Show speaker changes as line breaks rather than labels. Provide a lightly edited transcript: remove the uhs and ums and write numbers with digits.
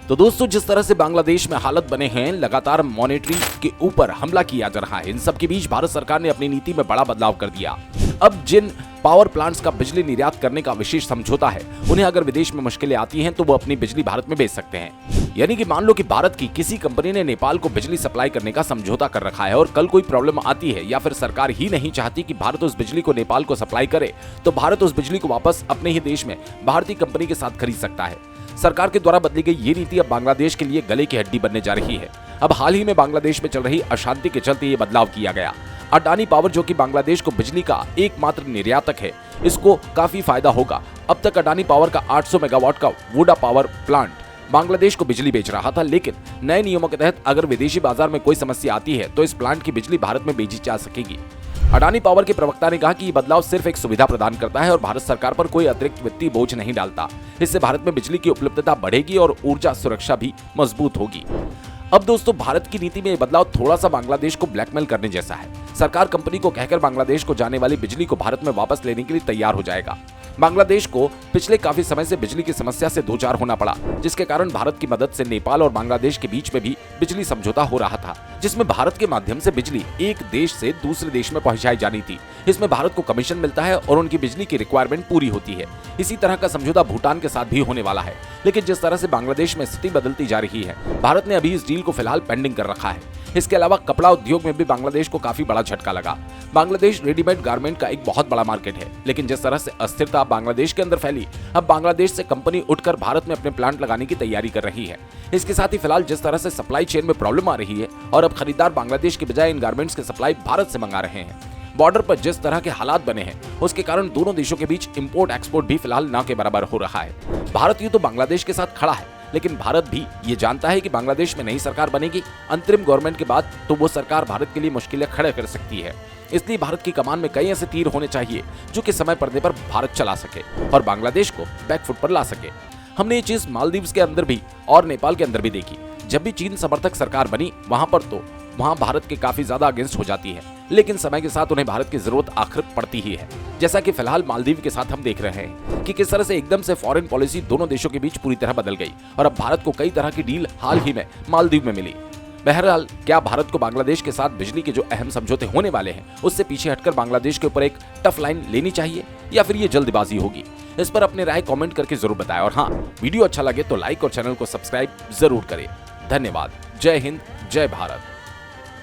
तो दोस्तों, जिस तरह से बांग्लादेश में हालत बने हैं, लगातार मॉनेटरी के ऊपर हमला किया जा रहा है, इन सब के बीच भारत सरकार ने अपनी नीति में बड़ा बदलाव कर दिया। अब जिन पावर प्लांट्स का बिजली निर्यात करने का विशेष समझौता है, उन्हें अगर विदेश में मुश्किलें आती हैं तो वो अपनी बिजली भारत में बेच सकते हैं। यानी कि मान लो कि भारत की किसी कंपनी ने नेपाल को बिजली सप्लाई करने का समझौता कर रखा है और कल कोई प्रॉब्लम आती है या फिर सरकार ही नहीं चाहती कि भारत उस बिजली को नेपाल को सप्लाई करे, तो भारत उस बिजली को वापस अपने ही देश में भारतीय कंपनी के साथ खरीद सकता है। सरकार के द्वारा बदली गई ये नीति अब बांग्लादेश के लिए गले की हड्डी बनने जा रही है। अब हाल ही में बांग्लादेश में चल रही अशांति के चलते ये बदलाव किया गया। अडानी पावर, जो कि बांग्लादेश को बिजली का एकमात्र निर्यातक है, इसको काफी फायदा होगा। अब तक अडानी पावर का 800 मेगावाट का वोडा पावर प्लांट बांग्लादेश को बिजली बेच रहा था, लेकिन नए नियमों के तहत अगर विदेशी बाजार में कोई समस्या आती है तो इस प्लांट की बिजली भारत में बेची जा सकेगी। अडानी पावर के प्रवक्ता ने कहा कि ये बदलाव सिर्फ एक सुविधा प्रदान करता है और भारत सरकार पर कोई अतिरिक्त वित्तीय बोझ नहीं डालता। इससे भारत में बिजली की उपलब्धता बढ़ेगी और ऊर्जा सुरक्षा भी मजबूत होगी। अब दोस्तों, भारत की नीति में ये बदलाव थोड़ा सा बांग्लादेश को ब्लैकमेल करने जैसा है। सरकार कंपनी को कहकर बांग्लादेश को जाने वाली बिजली को भारत में वापस लेने के लिए तैयार हो जाएगा। बांग्लादेश को पिछले काफी समय से बिजली की समस्या से दो चार होना पड़ा, जिसके कारण भारत की मदद से नेपाल और बांग्लादेश के बीच में भी बिजली समझौता हो रहा था, जिसमें भारत के माध्यम से बिजली एक देश से दूसरे देश में पहुंचाई जानी थी। इसमें भारत को कमीशन मिलता है और उनकी बिजली की रिक्वायरमेंट पूरी होती है। इसी तरह का समझौता भूटान के साथ भी होने वाला है, लेकिन जिस तरह से बांग्लादेश में स्थिति बदलती जा रही है, भारत ने अभी इस डील को फिलहाल पेंडिंग कर रखा है। इसके अलावा कपड़ा उद्योग में भी बांग्लादेश को काफी बड़ा झटका लगा। बांग्लादेश रेडीमेड गारमेंट का एक बहुत बड़ा मार्केट है, लेकिन जिस तरह से अस्थिरता बांग्लादेश के अंदर फैली, अब बांग्लादेश से कंपनी उठकर भारत में अपने प्लांट लगाने की तैयारी कर रही है। इसके साथ ही फिलहाल जिस तरह से सप्लाई चेन में प्रॉब्लम आ रही है और अब खरीदार बांग्लादेश के बजाय इन गारमेंट्स की सप्लाई भारत से मंगा रहे हैं। बॉर्डर पर जिस तरह के हालात बने हैं, उसके कारण दोनों देशों के बीच इंपोर्ट एक्सपोर्ट भी फिलहाल ना के बराबर हो रहा है। भारत यूं तो बांग्लादेश के साथ खड़ा है, लेकिन भारत भी ये जानता है कि बांग्लादेश में नई सरकार बनेगी अंतरिम गवर्नमेंट के बाद, तो वो सरकार भारत के लिए मुश्किलें खड़े कर सकती है। इसलिए भारत की कमान में कई ऐसे तीर होने चाहिए जो कि समय पड़ने पर भारत चला सके और बांग्लादेश को बैकफुट पर ला सके। हमने ये चीज मालदीव्स के अंदर भी और नेपाल के अंदर भी देखी। जब भी चीन समर्थक सरकार बनी, वहां भारत के काफी ज्यादा अगेंस्ट हो जाती है, लेकिन समय के साथ उन्हें भारत की जरूरत आखिर पड़ती ही है। जैसा कि फिलहाल मालदीव के साथ हम देख रहे हैं कि किस तरह से एकदम से फॉरेन पॉलिसी दोनों देशों के बीच पूरी तरह बदल गई और अब भारत को कई तरह की डील हाल ही में मालदीव में मिली। बहरहाल, क्या भारत को बांग्लादेश के साथ बिजली के जो अहम समझौते होने वाले हैं, उससे पीछे हटकर बांग्लादेश के ऊपर एक टफ लाइन लेनी चाहिए या फिर ये जल्दबाजी होगी? इस पर अपनी राय कमेंट करके जरूर बताएं और हाँ, वीडियो अच्छा लगे तो लाइक और चैनल को सब्सक्राइब जरूर करें। धन्यवाद। जय हिंद, जय भारत।